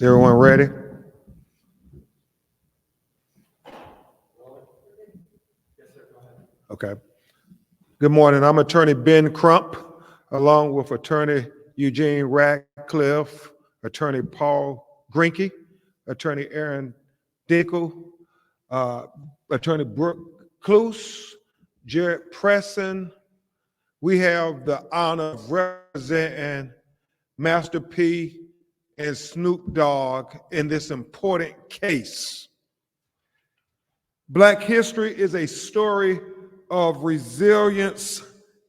Is everyone ready? Okay. Good morning. I'm attorney Ben Crump, along with attorney Eugene Radcliffe, attorney Paul Grinke, attorney Aaron Dinkel, attorney Brooke Cluse, Jared Presson. We have the honor of representing Master P and Snoop Dogg in this important case. Black history is a story of resilience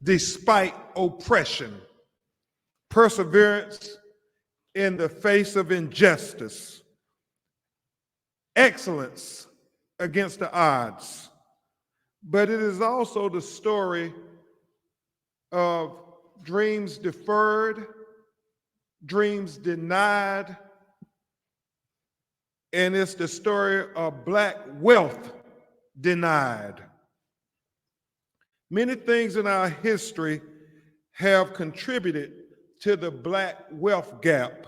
despite oppression, perseverance in the face of injustice, excellence against the odds. But it is also the story of dreams deferred, dreams denied, and it's the story of Black wealth denied. Many things in our history have contributed to the Black wealth gap,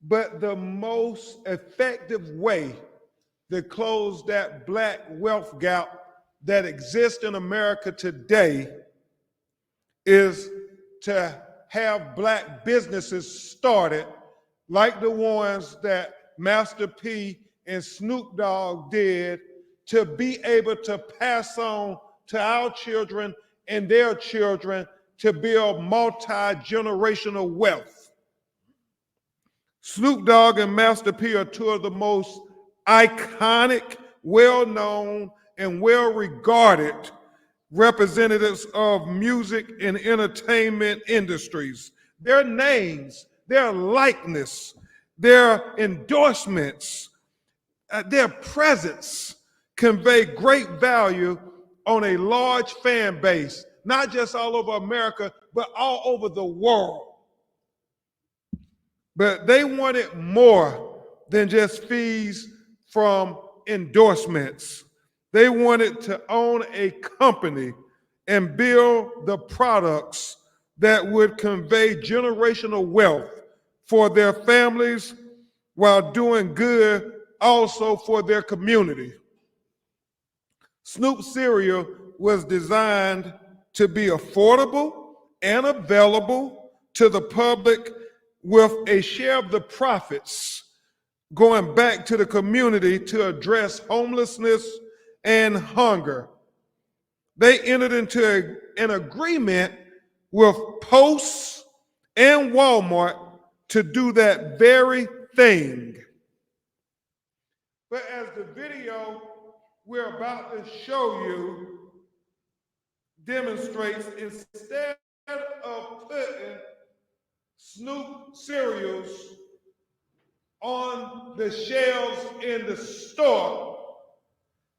but the most effective way to close that Black wealth gap that exists in America today is to have Black businesses started like the ones that Master P and Snoop Dogg did, to be able to pass on to our children and their children to build multi-generational wealth. Snoop Dogg and Master P are two of the most iconic, well-known, and well-regarded representatives of music and entertainment industries. Their names, their likeness, their endorsements, their presence convey great value on a large fan base, not just all over America, but all over the world. But they wanted more than just fees from endorsements. They wanted to own a company and build the products that would convey generational wealth for their families while doing good also for their community. Snoop Cereal was designed to be affordable and available to the public, with a share of the profits going back to the community to address homelessness and hunger. They entered into an agreement with Post and Walmart to do that very thing. But as the video we're about to show you demonstrates, instead of putting Snoop cereals on the shelves in the store,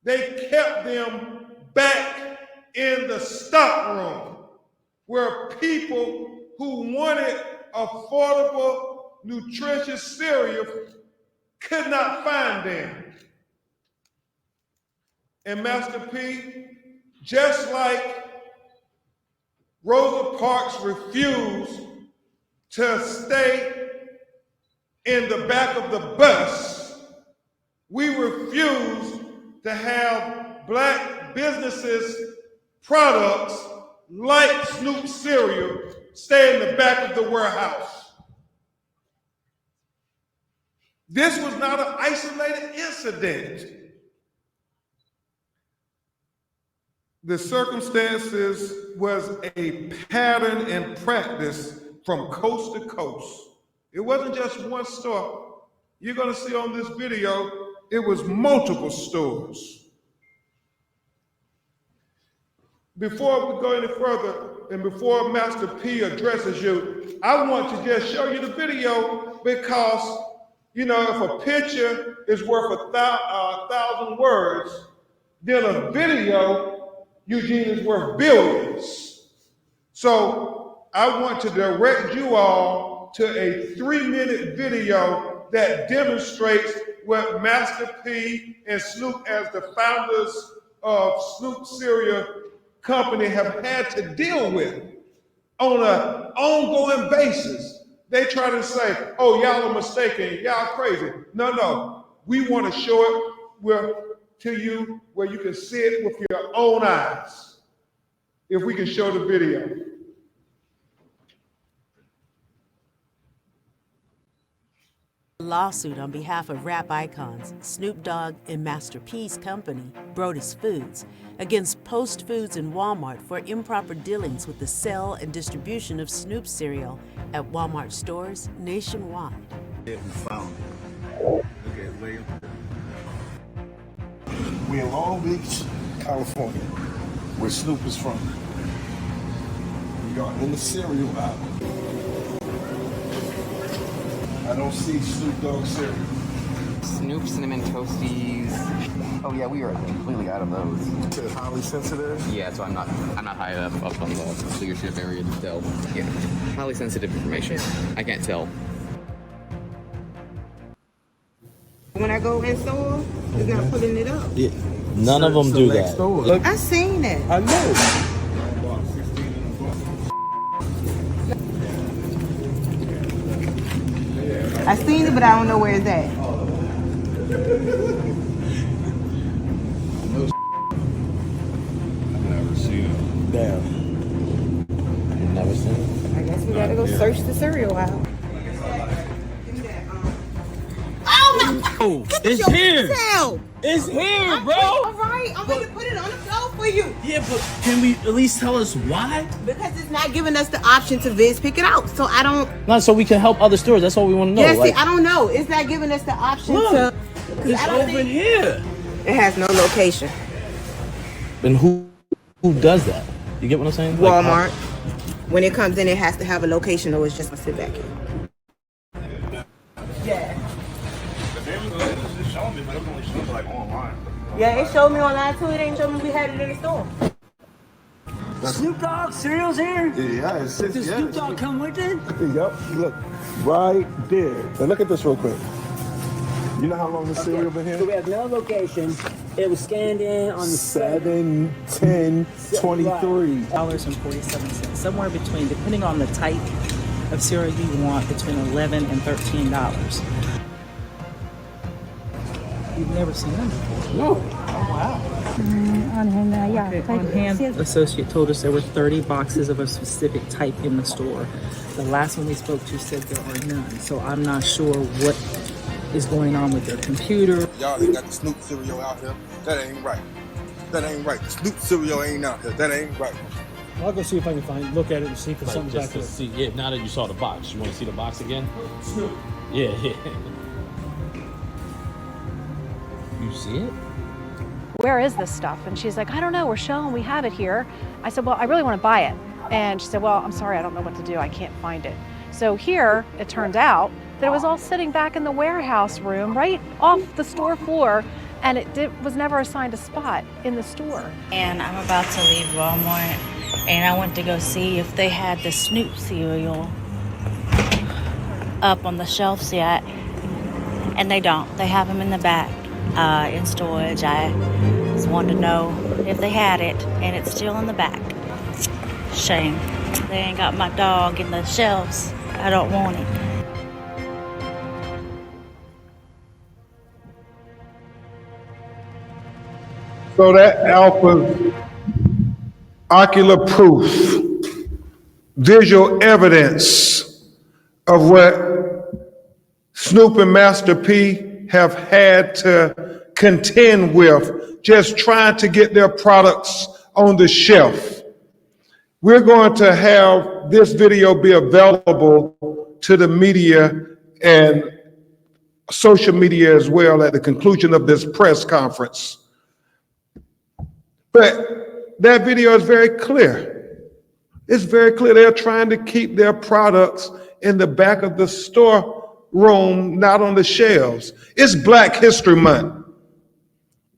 they kept them back in the stock room where people who wanted affordable, nutritious cereal could not find them. And Master P, just like Rosa Parks refused to stay in the back of the bus, we refuse to have Black businesses' products like Snoop Cereal stay in the back of the warehouse. This was not an isolated incident. The circumstances was a pattern and practice from coast to coast. It wasn't just one store. You're gonna see on this video, it was multiple stores. Before we go any further, and before Master P addresses you, I want to just show you the video because, you know, if a picture is worth 1,000 words, then a video, Eugene, is worth billions. So I want to direct you all to a 3-minute video that demonstrates what Master P and Snoop, as the founders of Snoop Cereal Company, have had to deal with on an ongoing basis They try to say, oh, y'all are mistaken, y'all crazy. No. We want to show it to you where you can see it with your own eyes. If we can show the video. Lawsuit on behalf of rap icons Snoop Dogg and Master P's company, Broadus Foods, against Post Foods and Walmart for improper dealings with the sale and distribution of Snoop cereal at Walmart stores nationwide. We found it. Look at William. We're in Long Beach, California, where Snoop is from. We are in the cereal aisle. I don't see Snoop Dogg cereal. Snoop Cinnamon Toasties. Oh yeah, we are completely out of those. Is it highly sensitive? Yeah, so I'm not high up on the leadership area to tell. Yeah, highly sensitive information. I can't tell. When I go in store, it's not putting it up. Yeah, none of them do that. Look, I seen it. I know. I seen it, but I don't know where it's at. I've never seen it. Damn. You've never seen it? I guess we gotta go search the cereal aisle. Oh, it's here. Tail. It's here, bro. All right, I'm gonna put it on the floor for you. Yeah, but can we at least tell us why? Because it's not giving us the option to pick it out. So I don't. Not so we can help other stores. That's all we want to know. Yeah, see, I don't know. It's not giving us the option Look, to. it's over here. It has no location. And who does that? You get what I'm saying? Walmart. When it comes in, it has to have a location, or it's just gonna sit back here. Yeah. Yeah, it showed me online too. It ain't showed me we had it in the store. Snoop Dogg cereal's here? Yeah, it's Does Snoop Dogg come with it? Yep, look, right there. Now look at this real quick. You know how long this cereal been So here? we have no location. It was scanned in on the 7, 10, 23. $47, somewhere between, depending on the type of cereal you want, between $11 and $13. You've never seen them before? No. Oh, wow. On hand, yeah. Okay, on hand, associate told us there were 30 boxes of a specific type in the store. The last one we spoke to said there are none. So I'm not sure what is going on with their computer. Y'all ain't got the Snoop cereal out here. That ain't right. That ain't right. The Snoop cereal ain't out here. That ain't right. I'll go see if I can look at it and see if something's back there. See, yeah, now that you saw the box, you want to see the box again? Yeah. You see it? Where is this stuff? And she's like, I don't know, we're showing we have it here. I said, well, I really want to buy it. And she said, well, I'm sorry, I don't know what to do. I can't find it. So here, it turned out that it was all sitting back in the warehouse room, right off the store floor, and it was never assigned a spot in the store. And I'm about to leave Walmart, and I went to go see if they had the Snoop cereal up on the shelves yet, and they don't. They have them in the back in storage. I just wanted to know if they had it, and it's still in the back. Shame. They ain't got my dog in the shelves. I don't want it. So that offers ocular proof, visual evidence of what Snoop and Master P have had to contend with, just trying to get their products on the shelf. We're going to have this video be available to the media and social media as well at the conclusion of this press conference. But that video is very clear. It's very clear they're trying to keep their products in the back of the storeroom, not on the shelves. It's Black History Month.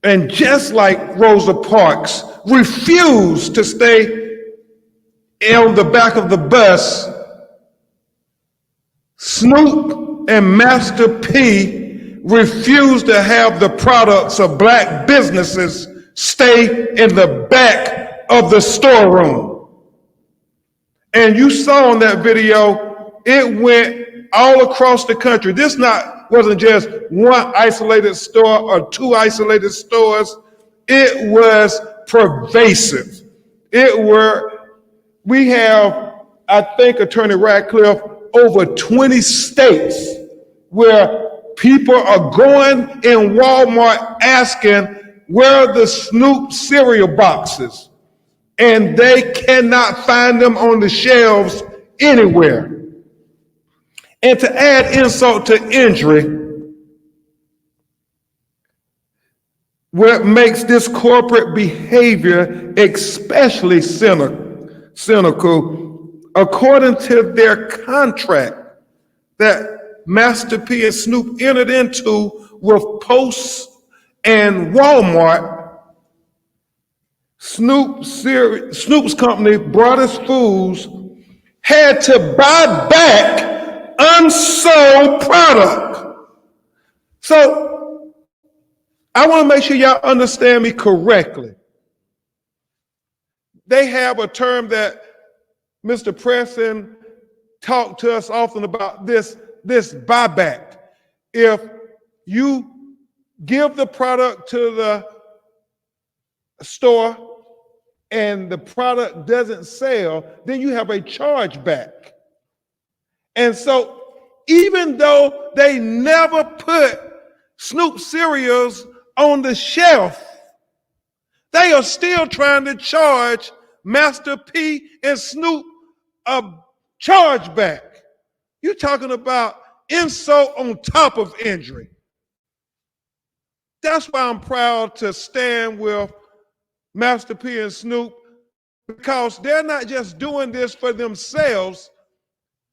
And just like Rosa Parks refused to stay on the back of the bus, Snoop and Master P refused to have the products of Black businesses stay in the back of the storeroom. And you saw in that video it went all across the country. This wasn't just one isolated store or two isolated stores. It was pervasive. We have, I think, Attorney Radcliffe, over 20 states where people are going in Walmart asking, where are the Snoop cereal boxes? And they cannot find them on the shelves anywhere. And to add insult to injury, what makes this corporate behavior especially cynical, according to their contract that Master P and Snoop entered into with Post and Walmart, Snoop's company, Broadus Foods, had to buy back unsold product. So I want to make sure y'all understand me correctly. They have a term that Mr. Preston talked to us often about, this buyback. If you give the product to the store and the product doesn't sell, then you have a chargeback. And so even though they never put Snoop cereals on the shelf, they are still trying to charge Master P and Snoop a chargeback. You're talking about insult on top of injury. That's why I'm proud to stand with Master P and Snoop, because they're not just doing this for themselves.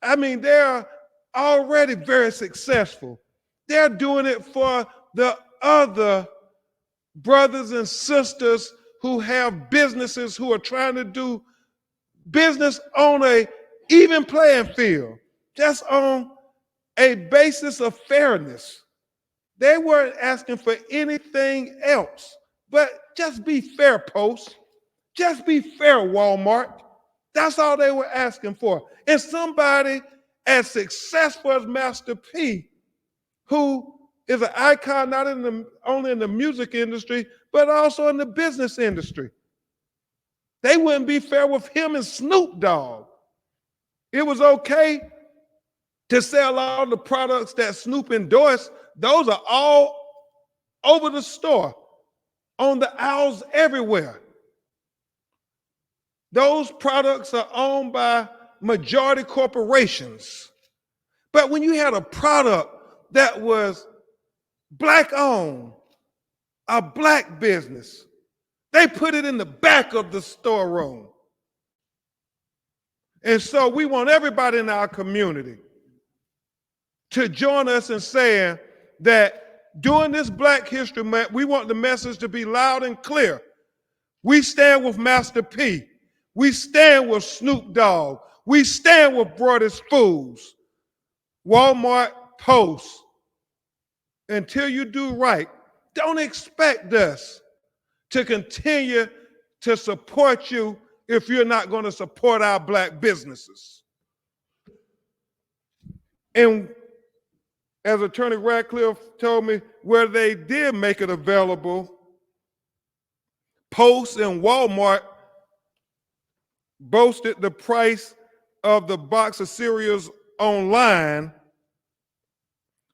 I mean, they're already very successful. They're doing it for the other brothers and sisters who have businesses, who are trying to do business on a even playing field, just on a basis of fairness. They weren't asking for anything else, but just be fair, Post. Just be fair, Walmart. That's all they were asking for. And somebody as successful as Master P, who is an icon not only in the music industry, but also in the business industry. They wouldn't be fair with him and Snoop Dogg. It was okay to sell all the products that Snoop endorsed. Those are all over the store, on the aisles everywhere. Those products are owned by majority corporations. But when you had a product that was Black owned, a Black business, they put it in the back of the storeroom. And so we want everybody in our community to join us in saying that during this Black History Month, we want the message to be loud and clear. We stand with Master P. We stand with Snoop Dogg. We stand with Broadus Foods, Walmart, Post. Until you do right, don't expect us to continue to support you if you're not going to support our Black businesses. And as Attorney Radcliffe told me, where they did make it available, Post and Walmart boasted the price of the box of cereals online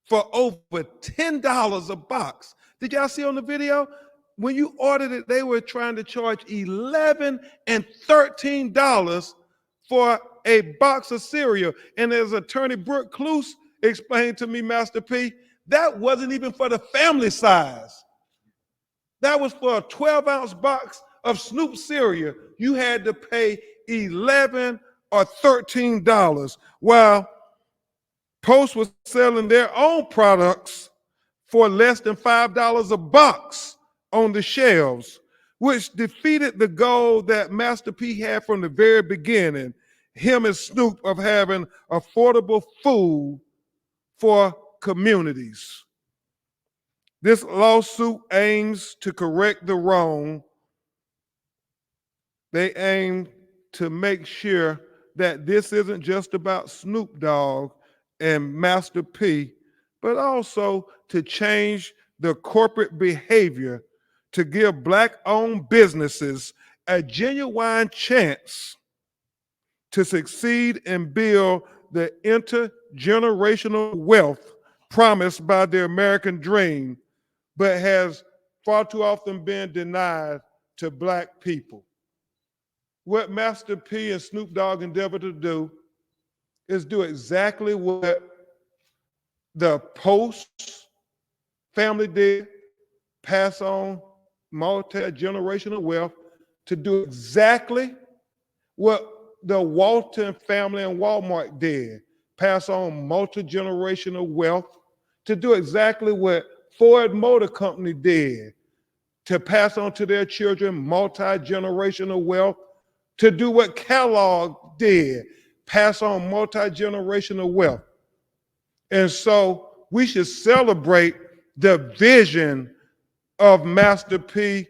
for over $10 a box. Did y'all see on the video? When you ordered it, they were trying to charge $11 and $13 for a box of cereal. And as Attorney Brooke Cluse explained to me, Master P, that wasn't even for the family size. That was for a 12-ounce box of Snoop cereal. You had to pay $11 or $13, while Post was selling their own products for less than $5 a box on the shelves, which defeated the goal that Master P had from the very beginning, him and Snoop, of having affordable food for communities. This lawsuit aims to correct the wrong. They aim to make sure that this isn't just about Snoop Dogg and Master P, but also to change the corporate behavior to give Black-owned businesses a genuine chance to succeed and build the intergenerational wealth promised by the American dream, but has far too often been denied to Black people. What Master P and Snoop Dogg endeavor to do is do exactly what the Post family did, pass on multi-generational wealth, to do exactly what the Walton family and Walmart did, pass on multi-generational wealth, to do exactly what Ford Motor Company did, to pass on to their children multi-generational wealth, to do what Kellogg did, pass on multi-generational wealth. And so we should celebrate the vision of Master P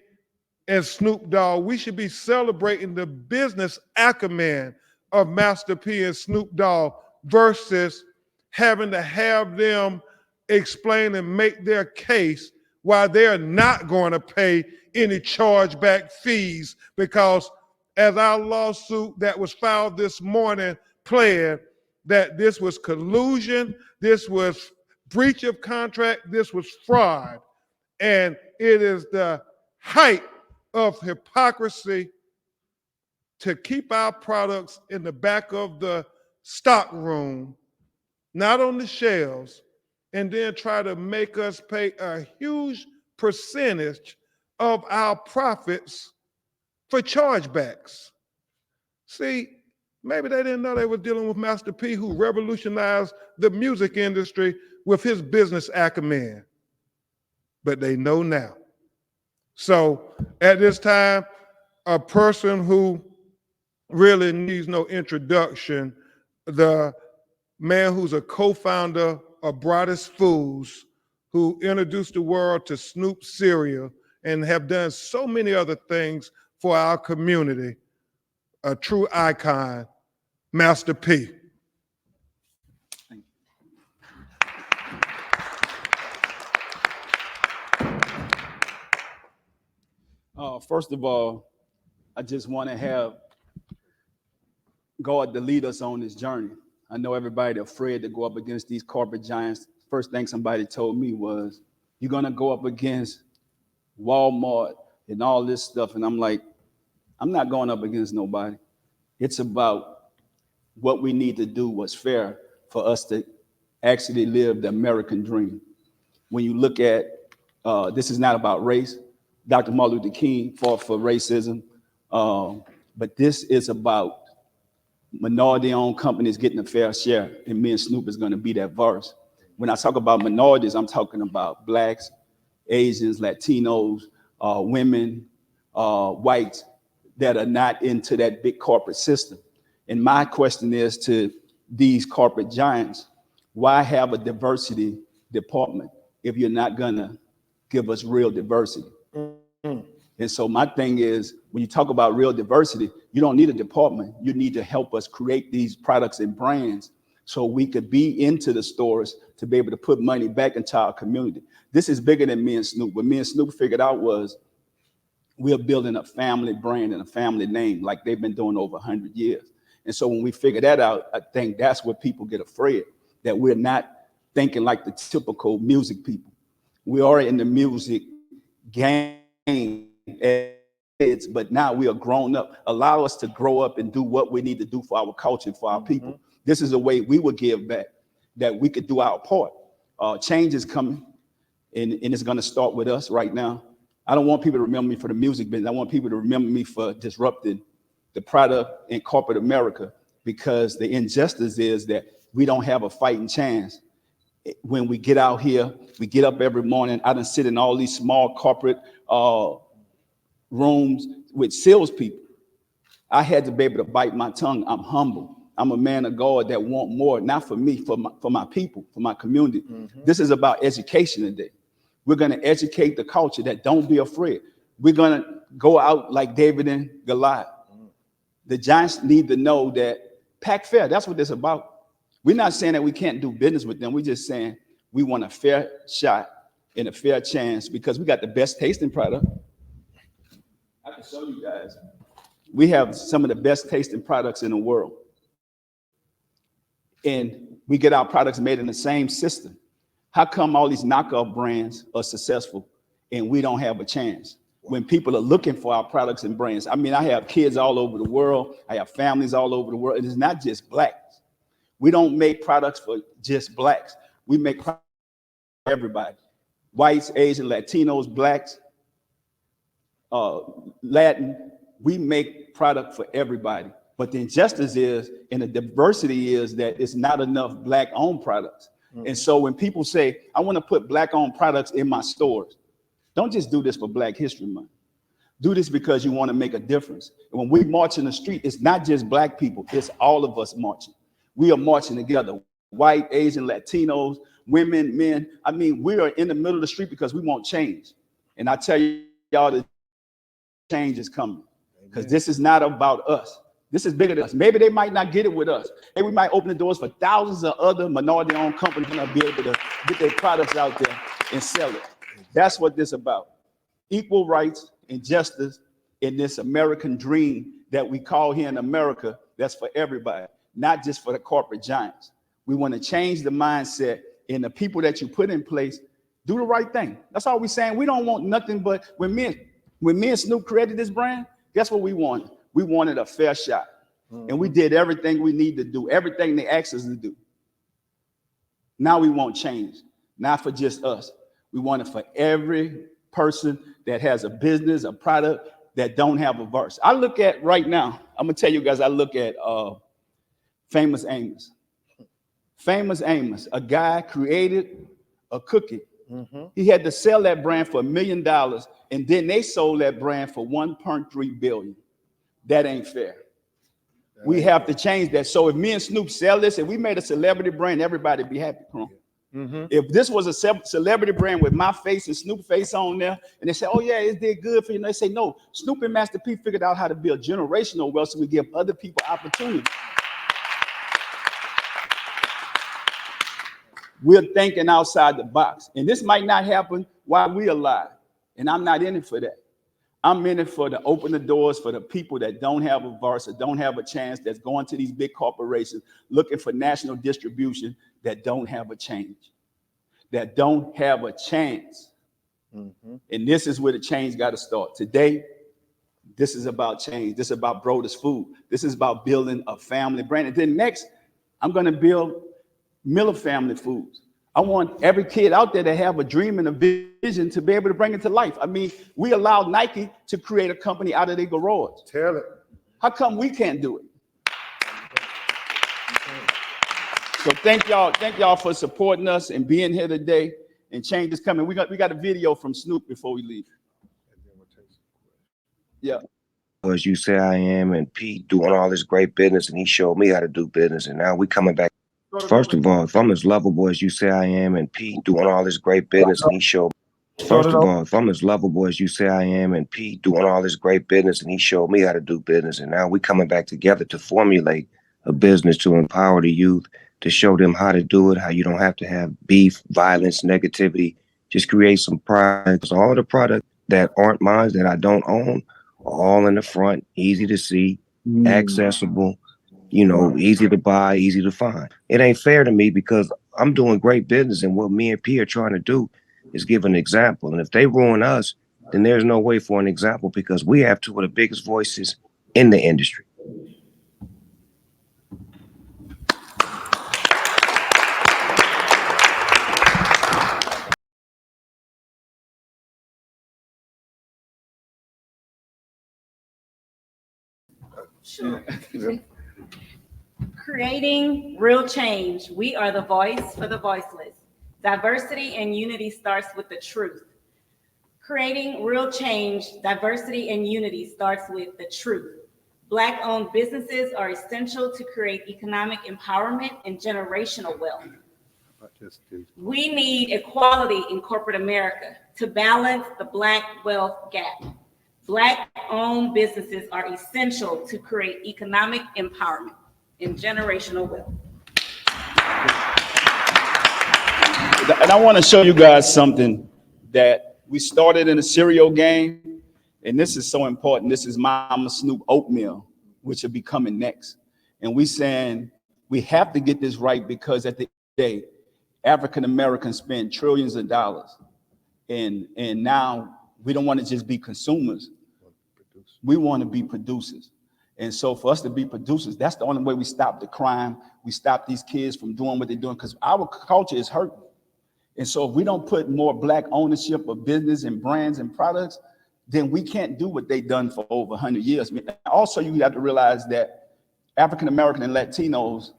and Snoop Dogg. We should be celebrating the business acumen of Master P and Snoop Dogg versus having to have them explain and make their case why they're not going to pay any chargeback fees, because as our lawsuit that was filed this morning pled, that this was collusion, this was breach of contract, this was fraud. And it is the height of hypocrisy to keep our products in the back of the stock room, not on the shelves, and then try to make us pay a huge percentage of our profits for chargebacks. See, maybe they didn't know they were dealing with Master P, who revolutionized the music industry with his business acumen. But they know now. So at this time, a person who really needs no introduction, the man who's a co-founder of Broadus Foods, who introduced the world to Snoop Cereal and have done so many other things for our community, a true icon, Master P. First of all, I just want to have God to lead us on this journey. I know everybody afraid to go up against these corporate giants. First thing somebody told me was, you're going to go up against Walmart and all this stuff. And I'm like, I'm not going up against nobody. It's about what we need to do, what's fair for us to actually live the American dream. When you look at, this is not about race. Dr. Martin Luther King fought for racism, but this is about minority-owned companies getting a fair share, and me and Snoop is going to be that verse. When I talk about minorities, I'm talking about Blacks, Asians, Latinos, women, whites that are not into that big corporate system. And my question is to these corporate giants, why have a diversity department if you're not going to give us real diversity? And so my thing is, when you talk about real diversity, you don't need a department. You need to help us create these products and brands so we could be into the stores to be able to put money back into our community. This is bigger than me and Snoop. What me and Snoop figured out was we're building a family brand and a family name like they've been doing over 100 years. And so when we figure that out, I think that's where people get afraid, that we're not thinking like the typical music people. We are in the music game, but now we are grown up. Allow us to grow up and do what we need to do for our culture and for our people. This is a way we would give back, that we could do our part. Change is coming, and it's going to start with us right now. I don't want people to remember me for the music business. I want people to remember me for disrupting the product in corporate America, because the injustice is that we don't have a fighting chance. When we get out here, we get up every morning. I done sit in all these small corporate rooms with salespeople. I had to be able to bite my tongue. I'm humble. I'm a man of God that want more, not for me, for my people, for my community. This is about education today. We're going to educate the culture that don't be afraid. We're going to go out like David and Goliath. The giants need to know that Pack fair, that's what this about. We're not saying that we can't do business with them. We're just saying we want a fair shot and a fair chance because we got the best tasting product. I can show you guys. We have some of the best tasting products in the world. And we get our products made in the same system. How come all these knockoff brands are successful and we don't have a chance when people are looking for our products and brands? I mean, I have kids all over the world. I have families all over the world. And it's not just blacks. We don't make products for just blacks. We make products for everybody. Whites, Asian, Latinos, blacks, Latin. We make product for everybody. But the injustice is, and the diversity is that it's not enough black-owned products. And so when people say, I want to put black-owned products in my stores, don't just do this for Black History Month. Do this because you want to make a difference. And when we march in the street, it's not just black people, it's all of us marching. We are marching together, white, Asian, Latinos, women, men. I mean, we are in the middle of the street because we want change. And I tell y'all that change is coming because this is not about us. This is bigger than us. Maybe they might not get it with us. Maybe we might open the doors for thousands of other minority-owned companies to be able to get their products out there and sell it. That's what this is about. Equal rights and justice in this American dream that we call here in America, that's for everybody, not just for the corporate giants. We want to change the mindset and the people that you put in place, do the right thing. That's all we're saying. We don't want nothing but when me and Snoop created this brand, guess what we wanted? We wanted a fair shot. And we did everything we need to do, everything they asked us to do. Now we want change, not for just us. We want it for every person that has a business, a product that don't have a verse. I look at right now, I'm gonna tell you guys, I look at Famous Amos. Famous Amos, a guy created a cookie. He had to sell that brand for $1 million, and then they sold that brand for $1.3 billion. That ain't fair. We have to change that. So if me and Snoop sell this and we made a celebrity brand, everybody be happy. If this was a celebrity brand with my face and Snoop face on there, and they say, oh yeah, it did good for you. And they say, no, Snoop and Master P figured out how to build generational wealth so we give other people opportunity. We're thinking outside the box. And this might not happen while we're alive. And I'm not in it for that. I'm in it for to open the doors for the people that don't have a verse or don't have a chance, that's going to these big corporations looking for national distribution, that don't have a change, that don't have a chance. And this is where the change got to start. Today, this is about change. This is about Broadus Food. This is about building a family brand. And then next, I'm going to build Miller Family Foods. I want every kid out there to have a dream and a vision to be able to bring it to life. I mean, we allowed Nike to create a company out of their garage. Tell it. How come we can't do it? So thank y'all for supporting us and being here today. And change is coming. We got a video from Snoop before we leave. Yeah. As you say I am, and Pete doing all this great business, and he showed me how to do business, and now we coming back. First of all, if I'm as lovable as you say I am, and Pete doing all this great business, and he showed. First of all, if I'm as lovable as you say I am, and Pete doing all this great business, and he showed me how to do business, and now we coming back together to formulate a business to empower the youth, to show them how to do it, how you don't have to have beef, violence, negativity. Just create some products. All the products that aren't mine, that I don't own, are all in the front, easy to see, accessible, you know, easy to buy, easy to find. It ain't fair to me because I'm doing great business, and what me and P are trying to do is give an example. And if they ruin us, then there's no way for an example, because we have two of the biggest voices in the industry. Sure. Creating real change. We are the voice for the voiceless. Diversity and unity starts with the truth. Creating real change, diversity and unity starts with the truth. Black-owned businesses are essential to create economic empowerment and generational wealth. We need equality in corporate America to balance the Black wealth gap. Black-owned businesses are essential to create economic empowerment and generational wealth. And I want to show you guys something that we started in a cereal game, and this is so important. This is Momma Snoop Oatmeal, which will be coming next. And we saying we have to get this right because at the end of the day, African Americans spend trillions of dollars, and now we don't want to just be consumers. We want to be producers. And so for us to be producers, that's the only way we stop the crime. We stop these kids from doing what they're doing because our culture is hurting. And so if we don't put more Black ownership of business and brands and products, then we can't do what they've done for over 100 years. Also, you have to realize that African American and Latinos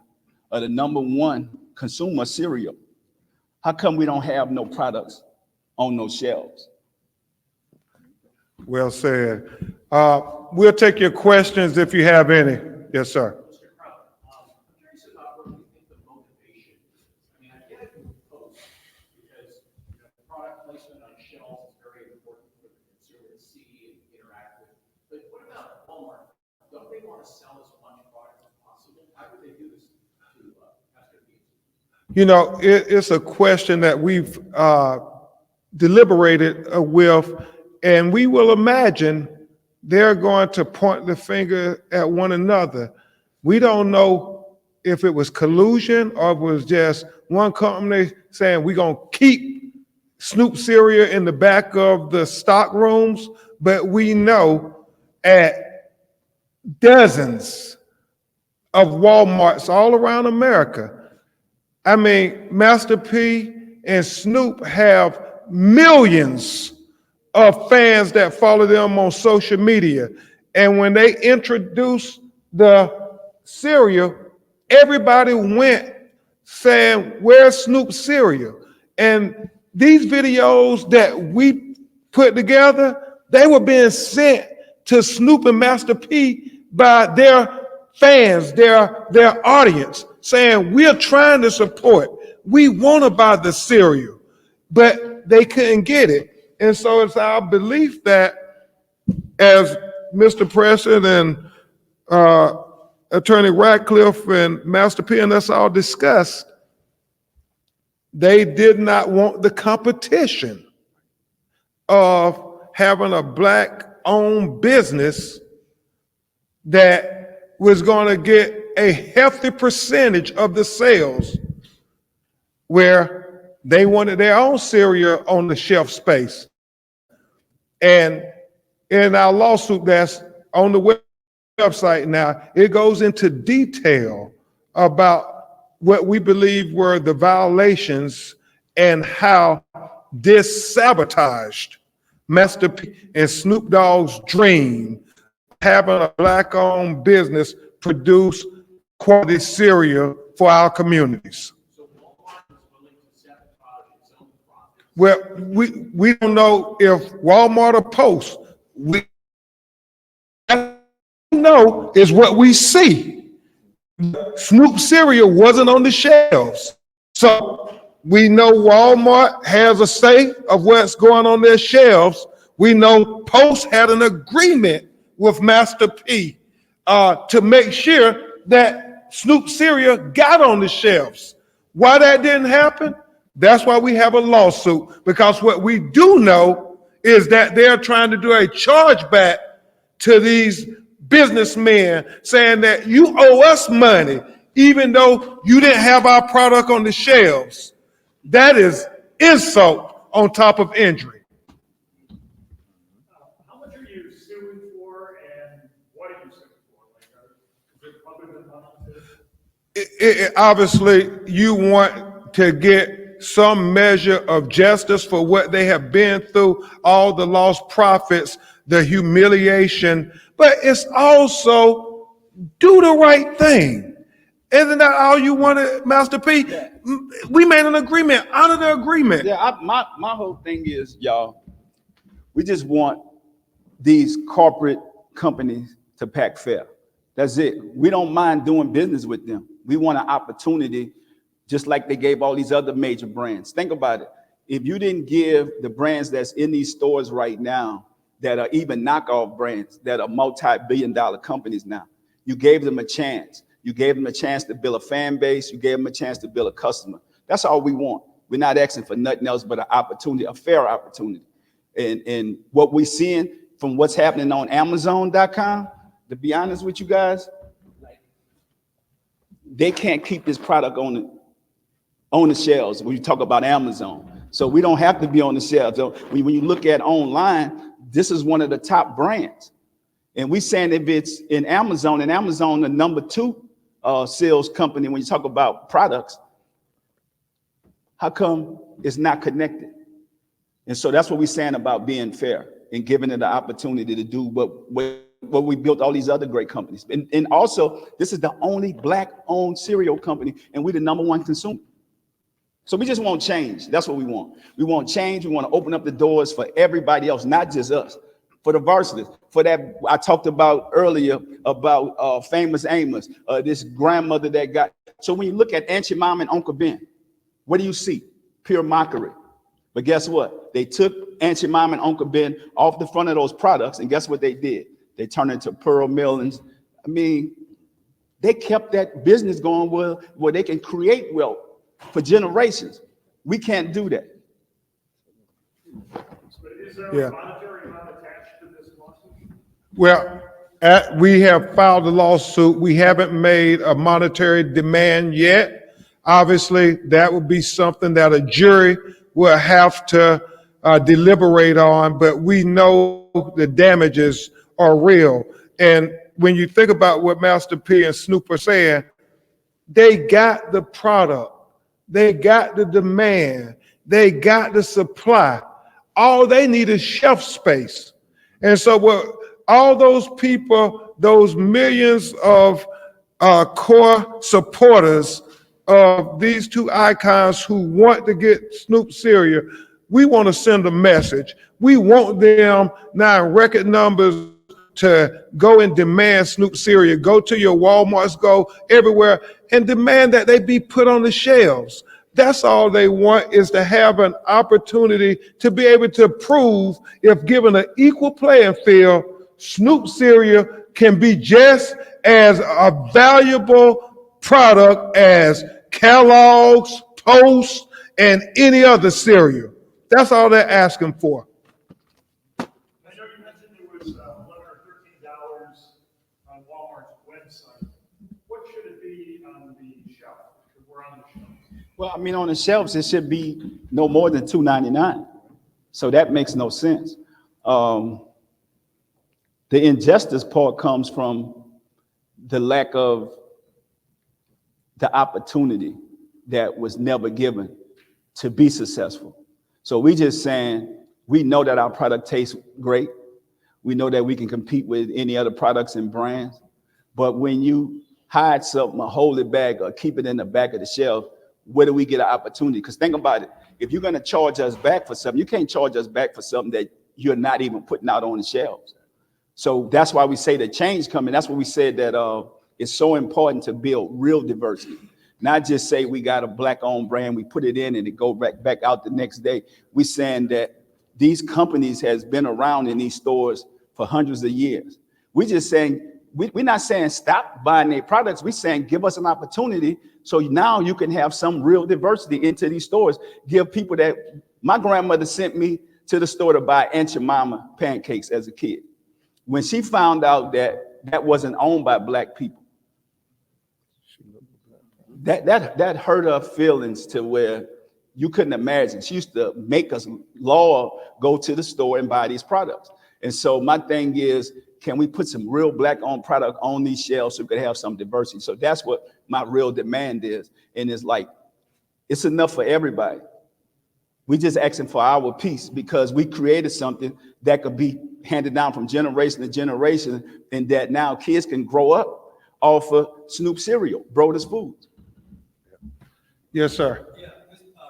are the #1 consumer of cereal. How come we don't have no products on those shelves? Well said. We'll take your questions if you have any. Yes, sir. You know, it's a question that we've deliberated with, and we will imagine they're going to point the finger at one another. We don't know if it was collusion or if it was just one company saying we're going to keep Snoop Cereal in the back of the stock rooms, but we know at dozens of Walmarts all around America, I mean, Master P and Snoop have millions of fans that follow them on social media. And when they introduced the cereal, everybody went saying, where's Snoop Cereal? And these videos that we put together, they were being sent to Snoop and Master P by their fans, their audience, saying, we're trying to support. We want to buy the cereal, but they couldn't get it. And so it's our belief that, as Mr. President and Attorney Radcliffe and Master P and us all discussed, they did not want the competition of having a Black-owned business that was going to get a hefty percentage of the sales, where they wanted their own cereal on the shelf space. And in our lawsuit that's on the website now, it goes into detail about what we believe were the violations and how this sabotaged Master P and Snoop Dogg's dream of having a Black-owned business produce quality cereal for our communities. Well, we don't know if Walmart or Post. We know is what we see. Snoop Cereal wasn't on the shelves. So we know Walmart has a say of what's going on their shelves. We know Post had an agreement with Master P to make sure that Snoop Cereal got on the shelves. Why that didn't happen? That's why we have a lawsuit, because what we do know is that they're trying to do a chargeback to these businessmen, saying that you owe us money, even though you didn't have our product on the shelves. That is insult on top of injury. How much are you suing for, and what are you suing for? Is it public Obviously, you want to get some measure of justice for what they have been through, all the lost profits, the humiliation, but it's also do the right thing. Isn't that all you wanted, Master P? Yeah. We made an agreement, honor the agreement. Yeah, my whole thing is, y'all, we just want these corporate companies to pack fair. That's it. We don't mind doing business with them. We want an opportunity, just like they gave all these other major brands. Think about it. If you didn't give the brands that's in these stores right now, that are even knockoff brands, that are multi-billion-dollar companies now, you gave them a chance. You gave them a chance to build a fan base. You gave them a chance to build a customer. That's all we want. We're not asking for nothing else but an opportunity, a fair opportunity. And what we're seeing from what's happening on Amazon.com, to be honest with you guys, they can't keep this product on the shelves when you talk about Amazon. So we don't have to be on the shelves. So when you look at online, this is one of the top brands. And we saying if it's in Amazon, and Amazon the number 2 sales company when you talk about products, how come it's not connected? And so that's what we're saying about being fair and giving it the opportunity to do what we built all these other great companies. And also, this is the only Black-owned cereal company, and we're the #1 consumer. So we just want change. That's what we want. We want change. We want to open up the doors for everybody else, not just us. For the varsities, for that I talked about earlier about Famous Amos, this grandmother that got. So when you look at Auntie Mom and Uncle Ben, what do you see? Pure mockery. But guess what? They took Auntie Mom and Uncle Ben off the front of those products, and guess what they did? They turned into Pearl Millings. I mean, they kept that business going where they can create wealth for generations. We can't do that. Is there Yeah. a monetary amount attached to this lawsuit? Well, we have filed a lawsuit. We haven't made a monetary demand yet. Obviously, that would be something that a jury will have to deliberate on, but we know the damages are real. And when you think about what Master P and Snoop are saying, they got the product, they got the demand, they got the supply. All they need is shelf space. And so what all those people, those millions of core supporters of these 2 icons who want to get Snoop Cereal, we want to send a message. We want them now in record numbers to go and demand Snoop Cereal. Go to your Walmarts, go everywhere, and demand that they be put on the shelves. That's all they want, is to have an opportunity to be able to prove, if given an equal playing field, Snoop Cereal can be just as a valuable product as Kellogg's, Post, and any other cereal. That's all they're asking for. I know you mentioned it was $11 or $13 on Walmart's website. What should it be on the shelf? Because we're on the shelf. Well, I mean, on the shelves, it should be no more than $2.99. So that makes no sense. The injustice part comes from the lack of the opportunity that was never given to be successful. So we just saying, we know that our product tastes great. We know that we can compete with any other products and brands. But when you hide something or hold it back or keep it in the back of the shelf, where do we get an opportunity? Because think about it. If you're going to charge us back for something, you can't charge us back for something that you're not even putting out on the shelves. So that's why we say the change coming. That's what we said, that it's so important to build real diversity. Not just say we got a Black-owned brand, we put it in and it go back out the next day. We're saying that these companies has been around in these stores for hundreds of years. We're just saying, we're not saying stop buying their products. We're saying give us an opportunity so now you can have some real diversity into these stores. Give people that, my grandmother sent me to the store to buy Aunt Jemima pancakes as a kid. When she found out that that wasn't owned by Black people, that hurt her feelings to where you couldn't imagine. She used to make us law go to the store and buy these products. And so my thing is, can we put some real Black-owned product on these shelves so we could have some diversity? So that's what my real demand is. And it's like, it's enough for everybody. We just asking for our piece because we created something that could be handed down from generation to generation, and that now kids can grow up off of Snoop Cereal, Broadus Foods. Yes, sir. Yeah,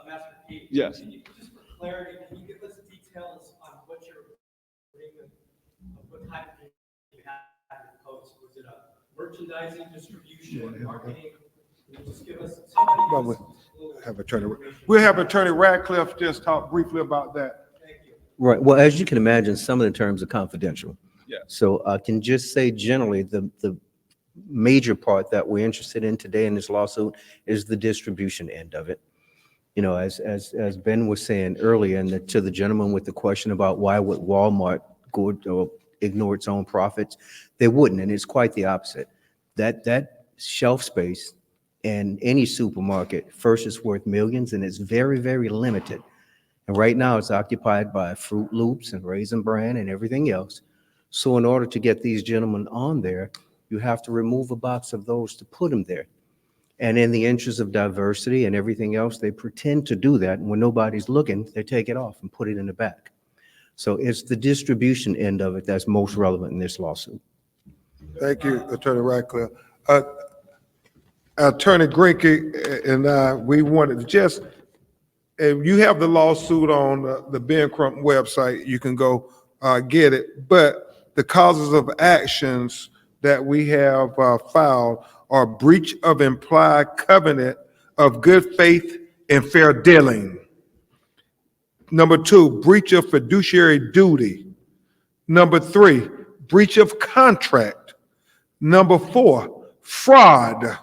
Master P. Yes. Can you, just for clarity, can you give us details on what your agreement, what type of agreement you had with Post? Was it a merchandising, distribution, marketing? Can you just give us We'll have Attorney Radcliffe just talk briefly about that. Right. Well, as you can imagine, some of the terms are confidential. Yeah. So I can just say generally the major part that we're interested in today in this lawsuit is the distribution end of it. You know, as Ben was saying earlier, and to the gentleman with the question about why would Walmart go or ignore its own profits, they wouldn't, and it's quite the opposite. That shelf space in any supermarket, first, is worth millions, and it's very, very limited. And right now, it's occupied by Fruit Loops and Raisin Bran and everything else. So in order to get these gentlemen on there, you have to remove a box of those to put them there. And in the interest of diversity and everything else, they pretend to do that. And when nobody's looking, they take it off and put it in the back. So it's the distribution end of it that's most relevant in this lawsuit. Thank you, Attorney Radcliffe. Attorney Grinke and I, we wanted to just, if you have the lawsuit on the Ben Crump website, you can go get it. But the causes of actions that we have filed are breach of implied covenant of good faith and fair dealing. Number 2, breach of fiduciary duty. Number 3, breach of contract. Number 4, fraud.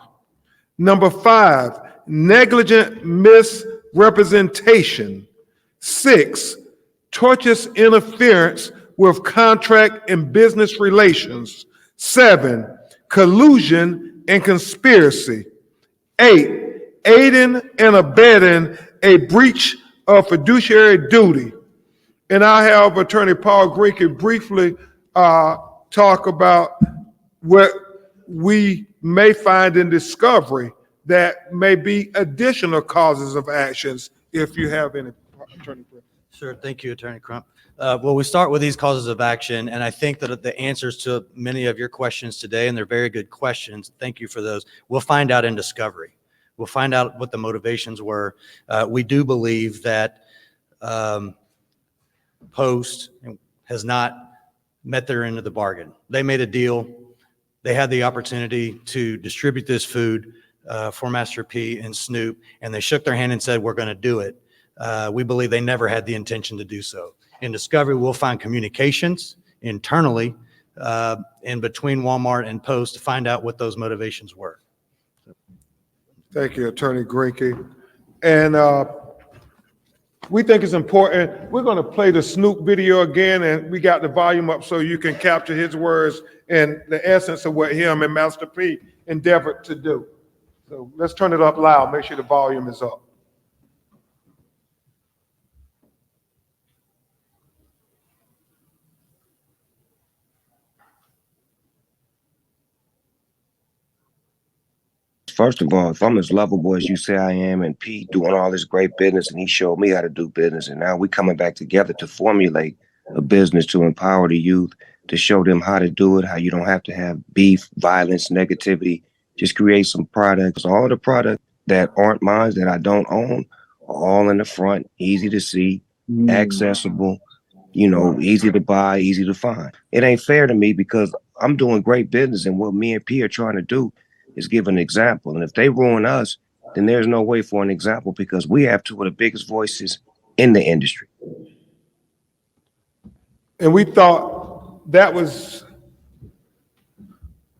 Number 5, negligent misrepresentation. 6, tortious interference with contract and business relations. 7, collusion and conspiracy. 8, aiding and abetting a breach of fiduciary duty. And I have Attorney Paul Grinke briefly talk about what we may find in discovery that may be additional causes of actions, if you have any, Attorney Crump. Sure, thank you, Attorney Crump. Well, we start with these causes of action, and I think that the answers to many of your questions today, and they're very good questions, thank you for those, we'll find out in discovery. We'll find out what the motivations were. We do believe that Post has not met their end of the bargain. They made a deal. They had the opportunity to distribute this food for Master P and Snoop, and they shook their hand and said, we're going to do it. We believe they never had the intention to do so. In discovery, we'll find communications internally and between Walmart and Post to find out what those motivations were. Thank you, Attorney Grinke. And we think it's important. We're going to play the Snoop video again, and we got the volume up so you can capture his words and the essence of what him and Master P endeavored to do. So let's turn it up loud. Make sure the volume is up. First of all, if I'm as lovable as you say I am, and Pete doing all this great business, and he showed me how to do business, and now we coming back together to formulate a business to empower the youth, to show them how to do it, how you don't have to have beef, violence, negativity. Just create some products. All the products that aren't mine, that I don't own, are all in the front, easy to see, accessible, you know, easy to buy, easy to find. It ain't fair to me because I'm doing great business, and what me and P are trying to do is give an example. And if they ruin us, then there's no way for an example, because we have two of the biggest voices in the industry. And we thought that was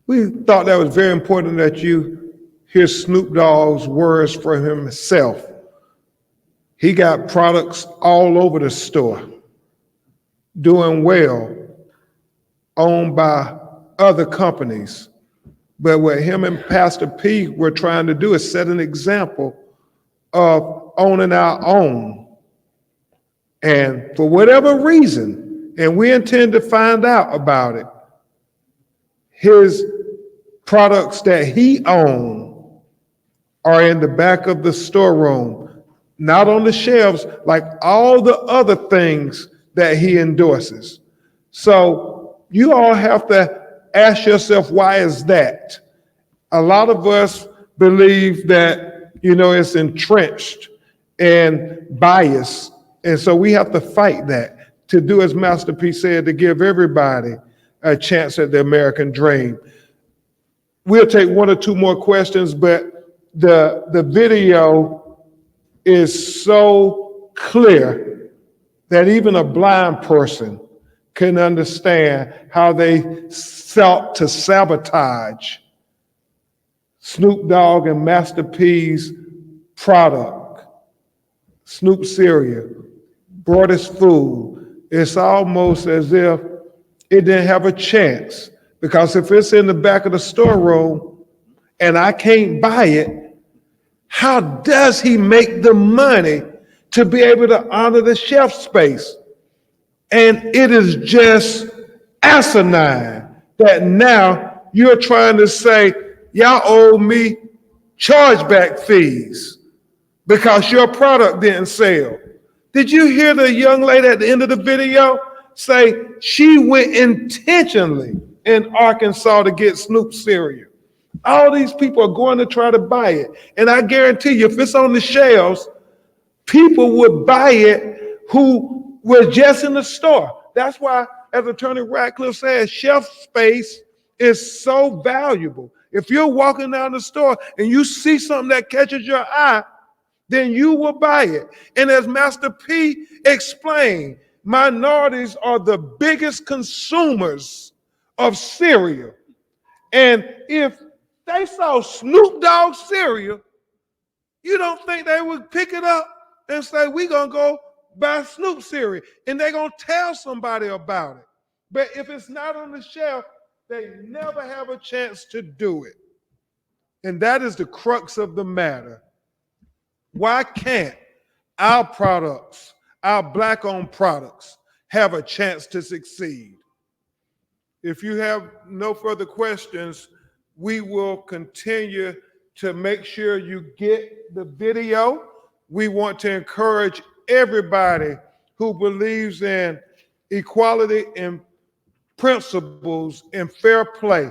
very important that you hear Snoop Dogg's words for himself. He got products all over the store, doing well, owned by other companies. But what him and Pastor P were trying to do is set an example of owning our own. And for whatever reason, and we intend to find out about it, his products that he owns are in the back of the storeroom, not on the shelves like all the other things that he endorses. So you all have to ask yourself, why is that? A lot of us believe that, you know, it's entrenched and biased. And so we have to fight that, to do as Master P said, to give everybody a chance at the American dream. We'll take one or two more questions, but the video is so clear that even a blind person can understand how they sought to sabotage Snoop Dogg and Master P's product, Snoop Cereal, Broadus Foods, it's almost as if it didn't have a chance. Because if it's in the back of the storeroom and I can't buy it, how does he make the money to be able to honor the shelf space? And it is just asinine that now you're trying to say, y'all owe me chargeback fees because your product didn't sell. Did you hear the young lady at the end of the video say she went intentionally in Arkansas to get Snoop Cereal? All these people are going to try to buy it. And I guarantee you, if it's on the shelves, people would buy it who were just in the store. That's why, as Attorney Ratcliffe says, shelf space is so valuable. If you're walking down the store and you see something that catches your eye, then you will buy it. And as Master P explained, minorities are the biggest consumers of cereal. And if they saw Snoop Dogg cereal, you don't think they would pick it up and say, we're going to go buy Snoop cereal, and they're going to tell somebody about it. But if it's not on the shelf, they never have a chance to do it. And that is the crux of the matter. Why can't our products, our Black-owned products, have a chance to succeed? If you have no further questions, we will continue to make sure you get the video. We want to encourage everybody who believes in equality and principles and fair play.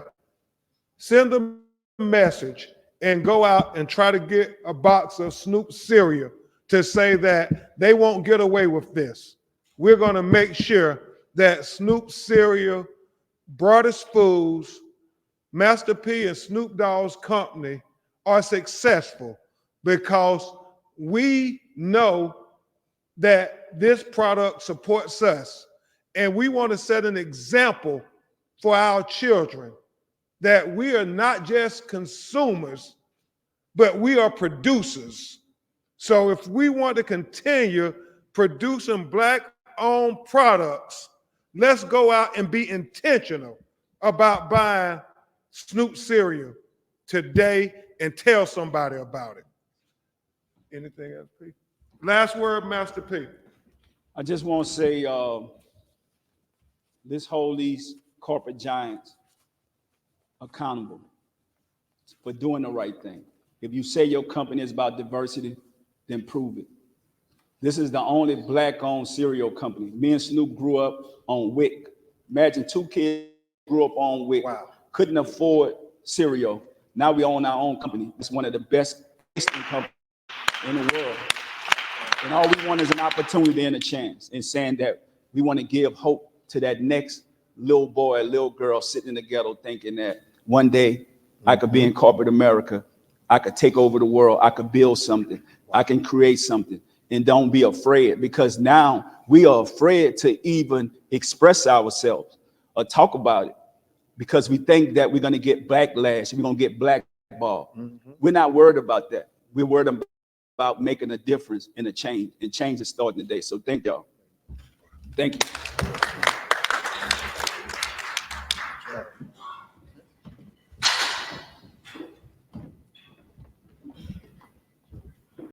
Send a message and go out and try to get a box of Snoop cereal to say that they won't get away with this. We're going to make sure that Snoop Cereal, Broadus Foods, Master P and Snoop Dogg's company are successful because we know that this product supports us. And we want to set an example for our children that we are not just consumers, but we are producers. So if we want to continue producing Black-owned products, let's go out and be intentional about buying Snoop cereal today and tell somebody about it. Anything else, P? Last word, Master P. I just want to say, let's hold these corporate giants accountable for doing the right thing. If you say your company is about diversity, then prove it. This is the only Black-owned cereal company. Me and Snoop grew up on WIC. Imagine two kids grew up on WIC, couldn't afford cereal. Now we own our own company. It's one of the best tasting companies in the world. And all we want is an opportunity and a chance, in saying that we want to give hope to that next little boy, little girl sitting in the ghetto thinking that one day I could be in corporate America, I could take over the world, I could build something, I can create something. And don't be afraid, because now we are afraid to even express ourselves or talk about it, because we think that we're going to get backlash, we're going to get blackballed. We're not worried about that. We're worried about making a difference and a change, and change is starting today. So thank y'all. Thank you.